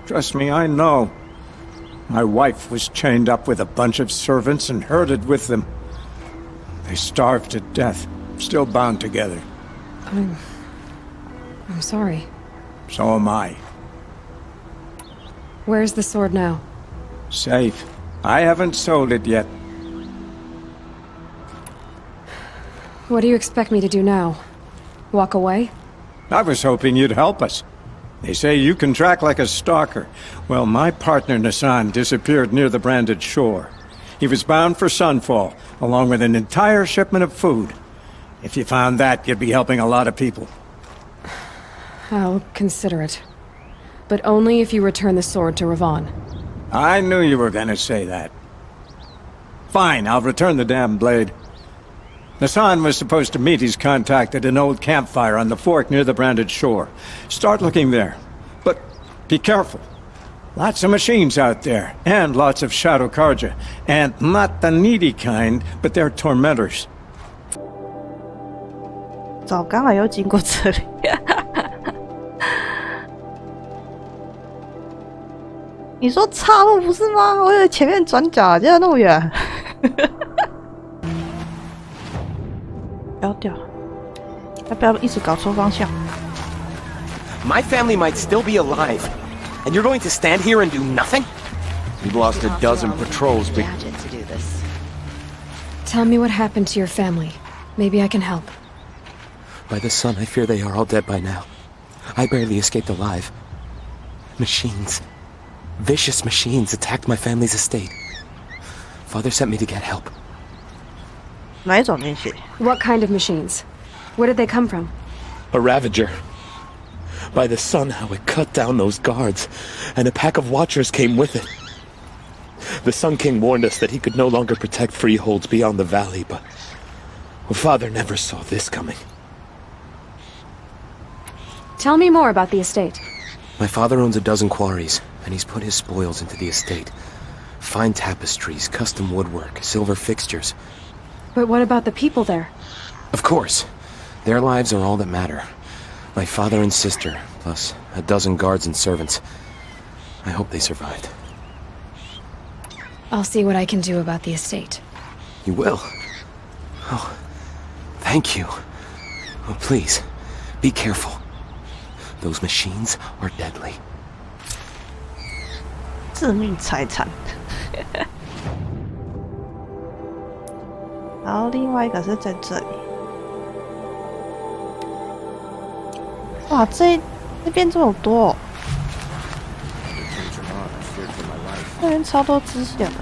Trust me, I know. My wife was chained up with a bunch of servants and herded with them. They starved to death, still bound together. I'm sorry. So am I. Where's the sword now? Safe. I haven't sold it yet. What do you expect me to do now? Walk away? I was hoping you'd help us. They say you can track like a stalker. Well, my partner Nassan disappeared near the branded shore. He was bound for Sunfall, along with an entire shipment of food. If you found that, you'd be helping a lot of people. I'll consider it. But only if you return the sword to Ravon. I knew you were gonna say that. Fine, I'll return the damn blade. Nassan was supposed to meet his contact at an old campfire on the fork near the branded shore. Start looking there. But be careful. Lots of machines out there, and lots of Shadow Karja. And not the needy kind, but they're tormentors. 早刚好又经过这里。你说岔路不是吗？我以为前面转角，结果那么远。不要掉，要不要一直搞错方向 My family might still be alive, and you're going to stand here and do nothing? We've lost a dozen patrols, but Tell me what happened to your family. Maybe I can help. By the sun, I fear they are all dead by now. I barely escaped alive. Machines. Vicious machines attacked my family's estate. Father sent me to get help. 哪一种东西 What kind of machines? Where did they come from? A Ravager. By the sun, how it cut down those guards, and a pack of watchers came with it. The Sun King warned us that he could no longer protect freeholds beyond the valley, but Father never saw this coming. Tell me more about the estate. My father owns a dozen quarries, and he's put his spoils into the estate. Fine tapestries, custom woodwork, silver fixtures. But what about the people there? Of course. Their lives are all that matter. My father and sister, plus a dozen guards and servants. I hope they survived. I'll see what I can do about the estate. You will? Oh, thank you. Oh, please, be careful. Those machines are deadly. 致命财产。然后另外一个是在这里。哇，这边这么多、哦，这边超多支线的。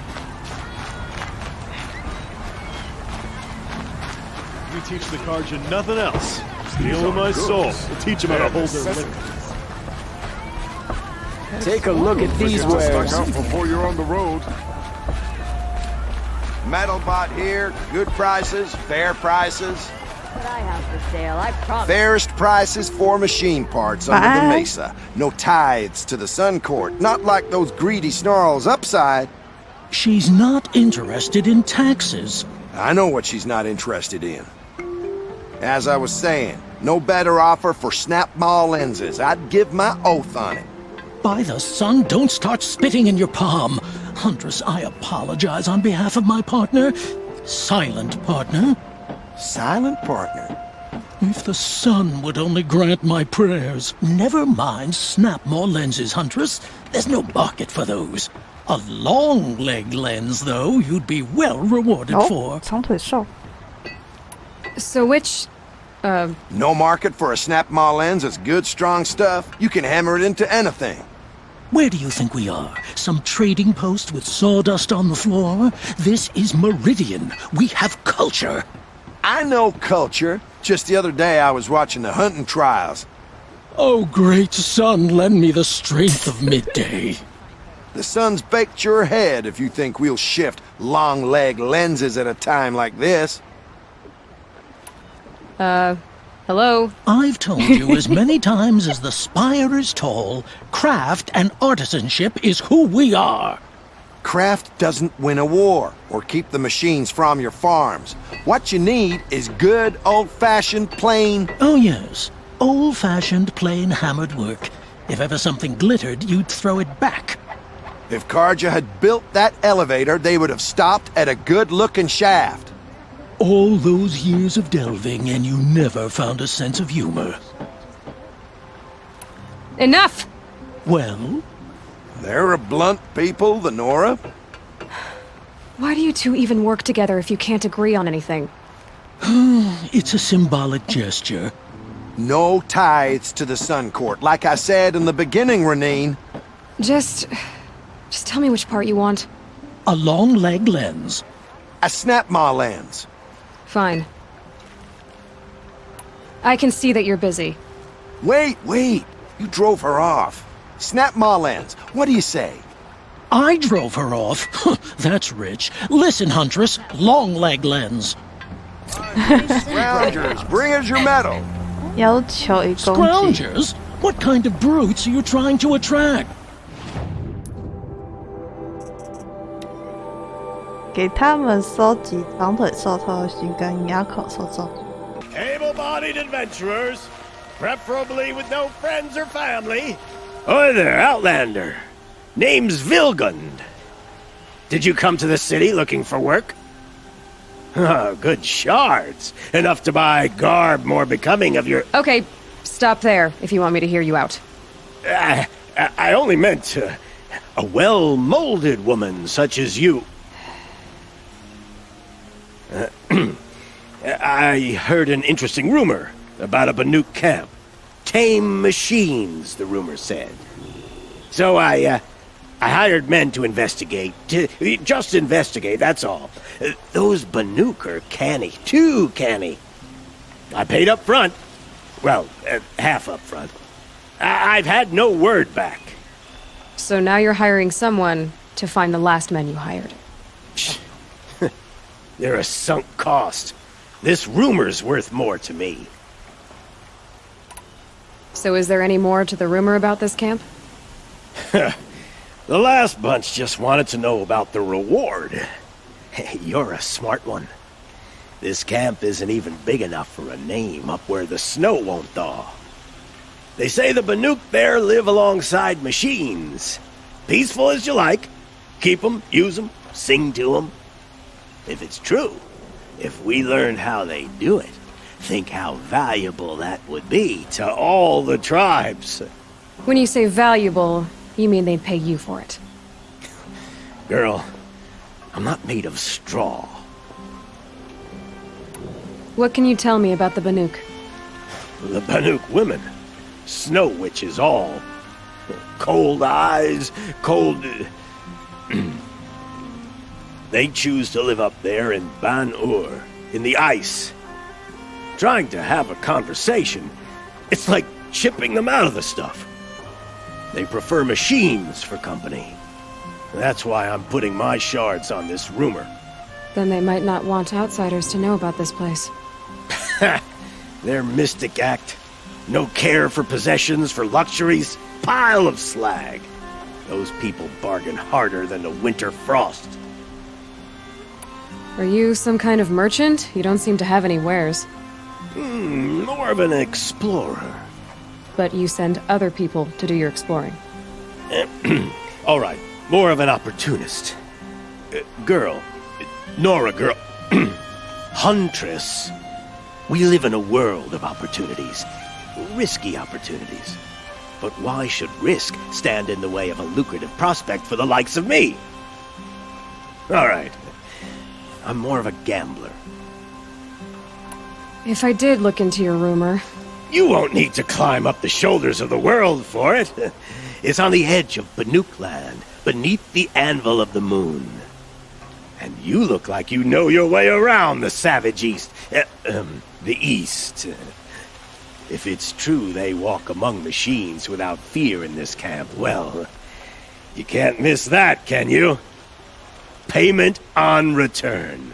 We teach the Karja nothing else. Stealing my soul. We'll teach them how to hold their liquor. take a look at these wares. Before you're on the road. Metal bot here, good prices, fair prices. What I have for sale, I promise. Fairest prices for machine parts under the Mesa. No tithes to the Sun Court, not like those greedy snarls upside. She's not interested in taxes. I know what she's not interested in. As I was saying, no better offer for snap-ball lenses. I'd give my oath on it. By the sun, don't start spitting in your palm. Huntress, I apologize on behalf of my partner. Silent partner. Silent partner? If the sun would only grant my prayers. Never mind snap more lenses, Huntress. There's no market for those. A long leg lens, though, you'd be well rewarded for. 长腿兽. So which, No market for a snap-maw lens is good, strong stuff. You can hammer it into anything. Where do you think we are? Some trading post with sawdust on the floor? This is Meridian. We have culture. I know culture. Just the other day I was watching the hunting trials. Oh, great sun, lend me the strength of midday. The sun's baked your head if you think we'll shift long-leg lenses at a time like this. Hello? I've told you as many times as the spire is tall, craft and artisanship is who we are. Craft doesn't win a war or keep the machines from your farms. What you need is good, old-fashioned, plain... Oh, yes. Old-fashioned, plain hammered work. If ever something glittered, you'd throw it back. If Karja had built that elevator, they would have stopped at a good-looking shaft. All those years of delving, and you never found a sense of humor. Enough! Well? They're a blunt people, the Nora. Why do you two even work together if you can't agree on anything? It's a symbolic gesture. No tithes to the Sun Court, like I said in the beginning, Renine. Just tell me which part you want. A long leg lens. A snap-maw lens. Fine. I can see that you're busy. Wait. You drove her off. Snap-maw lens. What do you say? I drove her off? That's rich. Listen, Huntress. Long leg lens. Scroungers, bring us your medal. Scroungers? What kind of brutes are you trying to attract? 给他们收集长腿兽头型跟哑口兽兽。 Able-bodied adventurers, preferably with no friends or family. Oi there, Outlander. Name's Vilgund. Did you come to the city looking for work? Oh, good shards. Enough to buy garb more becoming of your... Okay, stop there if you want me to hear you out. I only meant a well-molded woman such as you. I heard an interesting rumor about a Banuk camp. Tame machines, the rumor said. So I hired men to investigate. Just investigate, that's all. Those Banuk are canny. Too canny. I paid up front. Well, half up front. I've had no word back. So now you're hiring someone to find the last men you hired. They're a sunk cost. This rumor's worth more to me. So is there any more to the rumor about this camp? The last bunch just wanted to know about the reward. You're a smart one. This camp isn't even big enough for a name up where the snow won't thaw. They say the Banuk there live alongside machines. Peaceful as you like. Keep them, use them, sing to them. If it's true, if we learned how they do it, think how valuable that would be to all the tribes. When you say valuable, you mean they'd pay you for it. Girl, I'm not made of straw. What can you tell me about the Banuk? The Banuk women. Snow witches all. Cold eyes, cold... They choose to live up there in Ban-Ur, in the ice. Trying to have a conversation, it's like chipping them out of the stuff. They prefer machines for company. That's why I'm putting my shards on this rumor. Then they might not want outsiders to know about this place. Their mystic act. No care for possessions, for luxuries. Pile of slag. Those people bargain harder than the winter frost. Are you some kind of merchant? You don't seem to have any wares. More of an explorer. But you send other people to do your exploring. All right, more of an opportunist. Girl. Nora girl. Huntress. We live in a world of opportunities. Risky opportunities. But why should risk stand in the way of a lucrative prospect for the likes of me? All right. I'm more of a gambler. If I did look into your rumor... You won't need to climb up the shoulders of the world for it. is on the edge of Banukland, beneath the anvil of the moon. And you look like you know your way around the savage East. The East. If it's true they walk among machines without fear in this camp, well, you can't miss that, can you? Payment on return.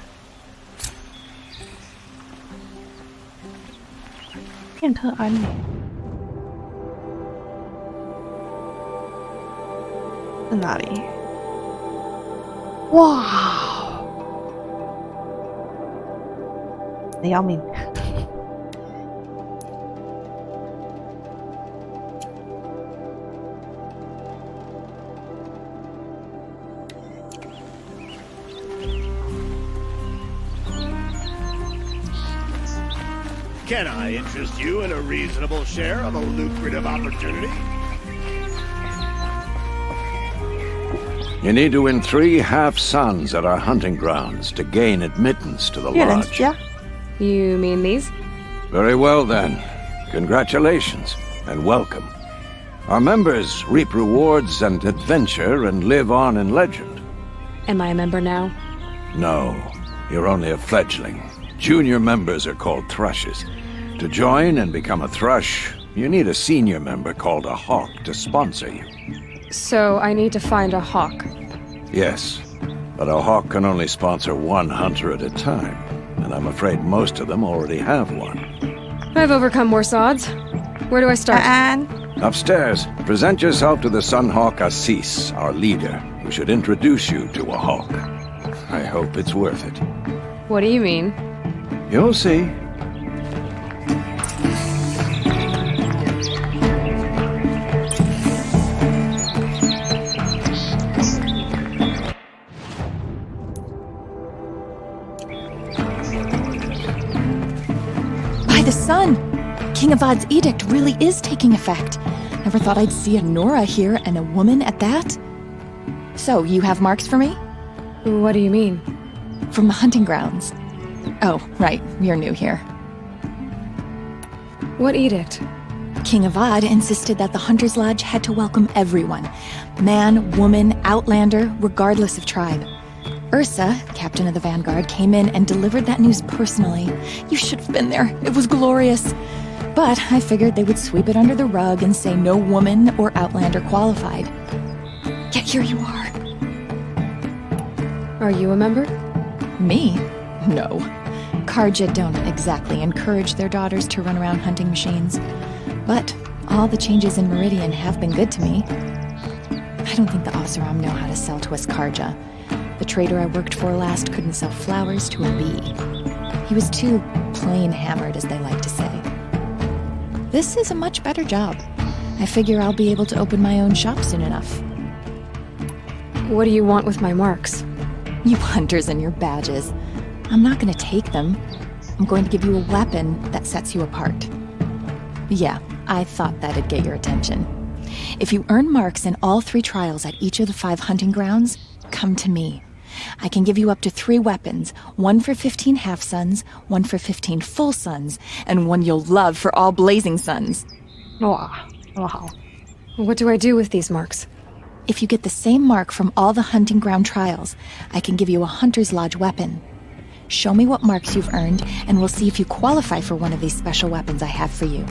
变特安美在哪里？哇，要命！Can I interest you in a reasonable share of a lucrative opportunity? You need to win 3 half-suns at our hunting grounds to gain admittance to the lodge. You mean these? Very well then. Congratulations and welcome. Our members reap rewards and adventure and live on in legend. Am I a member now? No, you're only a fledgling. Junior members are called thrushes. To join and become a thrush, you need a senior member called a hawk to sponsor you. So I need to find a hawk. Yes, but a hawk can only sponsor 1 hunter at a time, and I'm afraid most of them already have one. I've overcome worse odds. Where do I start? Upstairs, present yourself to the Sunhawk Assis, our leader, who should introduce you to a hawk. I hope it's worth it. What do you mean? You'll see. By the sun! King Avad's edict really is taking effect. Never thought I'd see a Nora here and a woman at that. So, you have marks for me? What do you mean? From the hunting grounds. Oh, right. You're new here. What edict? King Avad insisted that the Hunter's Lodge had to welcome everyone. Man, woman, outlander, regardless of tribe. Ursa, captain of the Vanguard, came in and delivered that news personally. You should have been there. It was glorious. But I figured they would sweep it under the rug and say no woman or outlander qualified. Yet here you are. Are you a member? Me? No. Karja don't exactly encourage their daughters to run around hunting machines. But all the changes in Meridian have been good to me. I don't think the Oseram know how to sell to us Karja. The trader I worked for last couldn't sell flowers to a bee. He was too plain hammered, as they like to say. This is a much better job. I figure I'll be able to open my own shop soon enough. What do you want with my marks? You hunters and your badges. I'm not going to take them. I'm going to give you a weapon that sets you apart. Yeah, I thought that'd get your attention. If you earn marks in all 3 trials at each of the 5 hunting grounds, come to me. I can give you up to 3 weapons, 1 for 15 half-suns, 1 for 15 full suns, and 1 you'll love for all blazing suns. Wow. What do I do with these marks? If you get the same mark from all the hunting ground trials, I can give you a Hunter's Lodge weapon. Show me what marks you've earned, and we'll see if you qualify for one of these special weapons I have for you.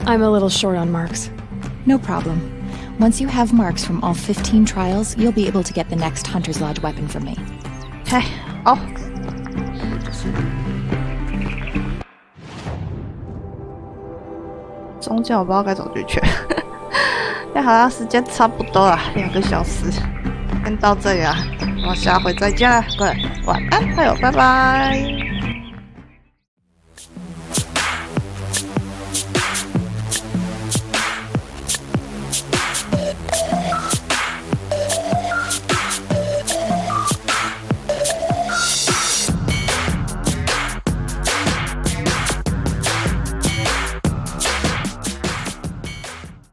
I'm a little short on marks. No problem. Once you have marks from all 15 trials, you'll be able to get the next Hunter's Lodge weapon from me. Hey, oh. 宗教我不知道该怎么去劝。那好像时间差不多了，2个小时，先到这里啊，我下回再见了，各位晚安，还有拜拜。